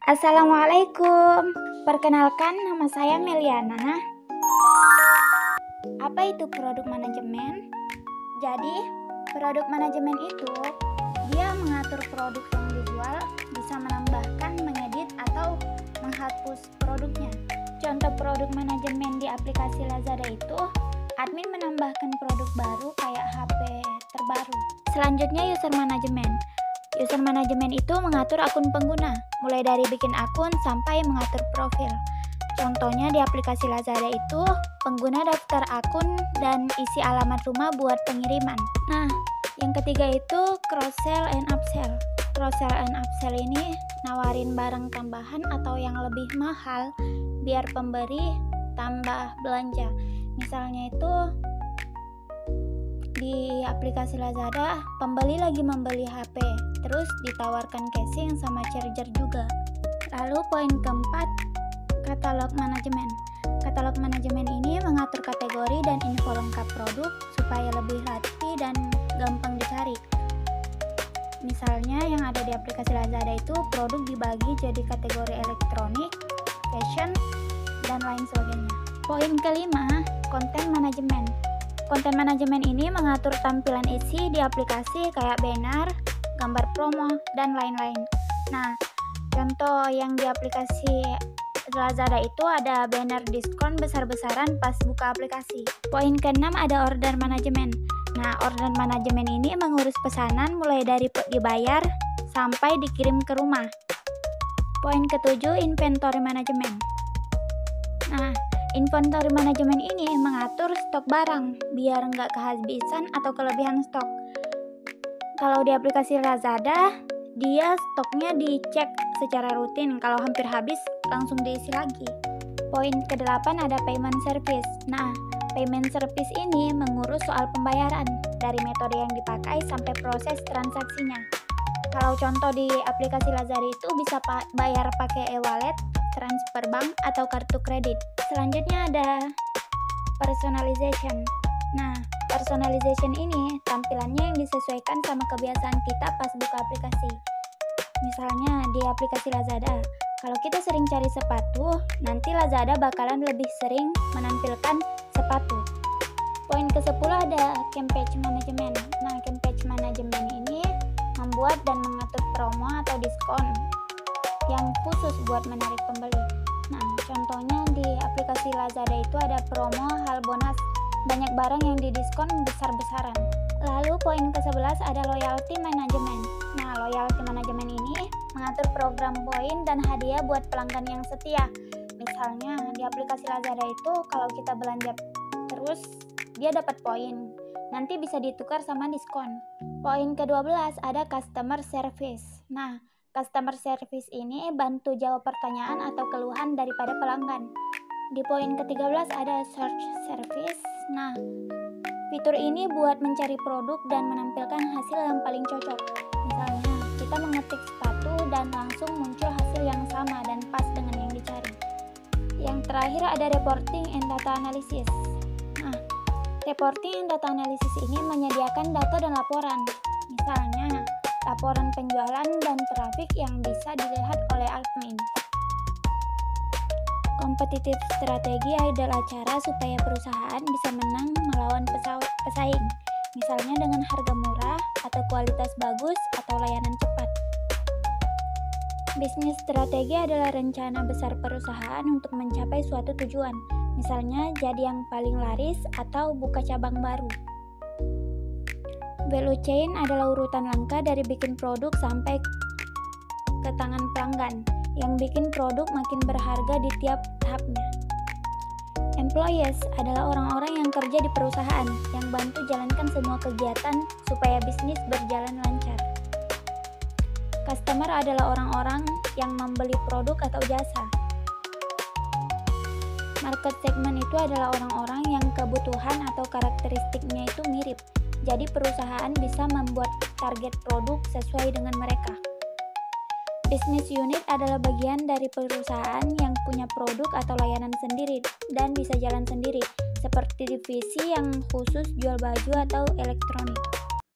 Assalamualaikum. Perkenalkan, nama saya Meliana. Apa itu produk manajemen? Jadi, produk manajemen itu dia mengatur produk yang dijual, bisa menambahkan, mengedit, atau menghapus produknya. Contoh produk manajemen di aplikasi Lazada itu, admin menambahkan produk baru kayak HP terbaru. Selanjutnya, user management. User management itu mengatur akun pengguna, mulai dari bikin akun sampai mengatur profil. Contohnya di aplikasi Lazada itu, pengguna daftar akun dan isi alamat rumah buat pengiriman. Nah, yang ketiga itu cross-sell and upsell. Cross-sell and upsell ini nawarin barang tambahan atau yang lebih mahal biar pemberi tambah belanja. Misalnya itu di aplikasi Lazada, pembeli lagi membeli HP, terus ditawarkan casing sama charger juga. Lalu poin keempat, katalog manajemen. Katalog manajemen ini mengatur kategori dan info lengkap produk supaya lebih rapi dan gampang dicari. Misalnya yang ada di aplikasi Lazada itu produk dibagi jadi kategori elektronik, fashion, dan lain sebagainya. Poin kelima, konten manajemen. Konten manajemen ini mengatur tampilan isi di aplikasi kayak banner, gambar promo, dan lain-lain. Nah, contoh yang di aplikasi Lazada itu ada banner diskon besar-besaran pas buka aplikasi. Poin keenam ada order manajemen. Nah, order manajemen ini mengurus pesanan mulai dari dibayar sampai dikirim ke rumah. Poin ketujuh, inventory manajemen. Nah, inventory manajemen ini mengatur stok barang biar nggak kehabisan atau kelebihan stok. Kalau di aplikasi Lazada, dia stoknya dicek secara rutin, kalau hampir habis langsung diisi lagi. Poin ke-8 ada payment service. Nah, payment service ini mengurus soal pembayaran, dari metode yang dipakai sampai proses transaksinya. Kalau contoh di aplikasi Lazada itu bisa bayar pakai e-wallet, transfer bank, atau kartu kredit. Selanjutnya ada personalization. Nah, personalization ini tampilannya yang disesuaikan sama kebiasaan kita pas buka aplikasi. Misalnya di aplikasi Lazada, kalau kita sering cari sepatu, nanti Lazada bakalan lebih sering menampilkan sepatu. Poin ke-10 ada campaign management. Nah, campaign management ini membuat dan mengatur promo atau diskon yang khusus buat menarik pembeli. Nah, contohnya di aplikasi Lazada itu ada promo hal bonus, banyak barang yang didiskon besar-besaran. Lalu poin ke-11 ada loyalty management. Nah, loyalty management ini mengatur program poin dan hadiah buat pelanggan yang setia. Misalnya di aplikasi Lazada itu kalau kita belanja terus dia dapat poin, nanti bisa ditukar sama diskon. Poin ke-12 ada customer service. Nah, customer service ini bantu jawab pertanyaan atau keluhan daripada pelanggan. Di poin ke-13 ada search service. Nah, fitur ini buat mencari produk dan menampilkan hasil yang paling cocok. Misalnya, kita mengetik sepatu dan langsung muncul hasil yang sama dan pas dengan yang dicari. Yang terakhir ada reporting and data analysis. Nah, reporting and data analysis ini menyediakan data dan laporan. Misalnya, laporan penjualan dan traffic yang bisa dilihat oleh admin. Kompetitif strategi adalah cara supaya perusahaan bisa menang melawan pesaing, misalnya dengan harga murah atau kualitas bagus atau layanan cepat. Bisnis strategi adalah rencana besar perusahaan untuk mencapai suatu tujuan, misalnya jadi yang paling laris atau buka cabang baru. Value chain adalah urutan langkah dari bikin produk sampai ke tangan pelanggan, yang bikin produk makin berharga di tiap tahapnya. Employees adalah orang-orang yang kerja di perusahaan, yang bantu jalankan semua kegiatan supaya bisnis berjalan lancar. Customer adalah orang-orang yang membeli produk atau jasa. Market segment itu adalah orang-orang yang kebutuhan atau karakteristiknya itu mirip. Jadi perusahaan bisa membuat target produk sesuai dengan mereka. Business unit adalah bagian dari perusahaan yang punya produk atau layanan sendiri dan bisa jalan sendiri, seperti divisi yang khusus jual baju atau elektronik.